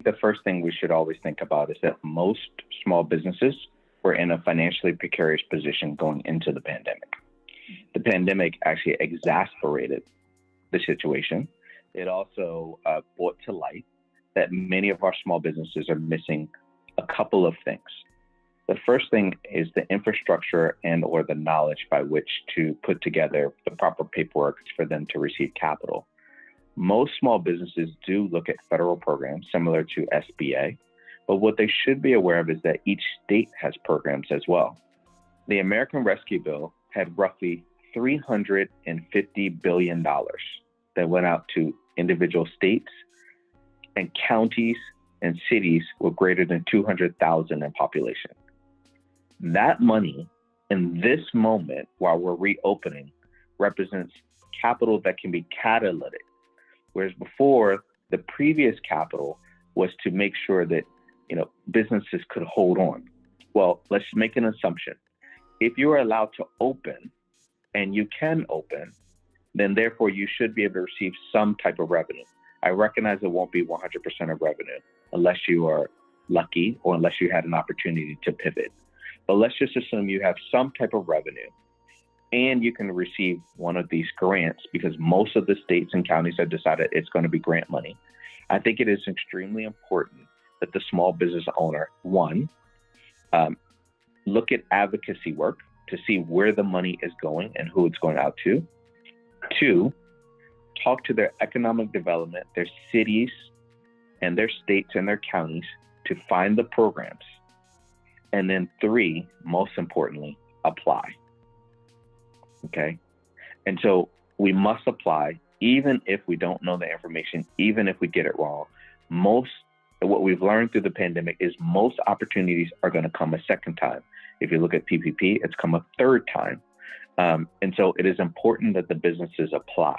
the first thing we should always think about is that most small businesses were in a financially precarious position going into the pandemic. The pandemic actually exacerbated the situation. It also brought to light that many of our small businesses are missing a couple of things. The first thing is the infrastructure and or the knowledge by which to put together the proper paperwork for them to receive capital. Most small businesses do look at federal programs similar to SBA, but what they should be aware of is that each state has programs as well. The American Rescue Bill had roughly $350 billion that went out to individual states and counties and cities with greater than 200,000 in population. That money in this moment, while we're reopening, represents capital that can be catalytic. Whereas before, the previous capital was to make sure that, businesses could hold on. Well, let's make an assumption. If you are allowed to open, and you can open, then therefore you should be able to receive some type of revenue. I recognize it won't be 100% of revenue unless you are lucky or unless you had an opportunity to pivot. But let's just assume you have some type of revenue and you can receive one of these grants because most of the states and counties have decided it's going to be grant money. I think it is extremely important that the small business owner, one, look at advocacy work to see where the money is going and who it's going out to. Two, talk to their economic development, their cities and their states and their counties to find the programs. And then three, most importantly, apply. Okay. And so we must apply, even if we don't know the information, even if we get it wrong. What we've learned through the pandemic is most opportunities are going to come a second time. If you look at PPP, it's come a third time. And so it is important that the businesses apply.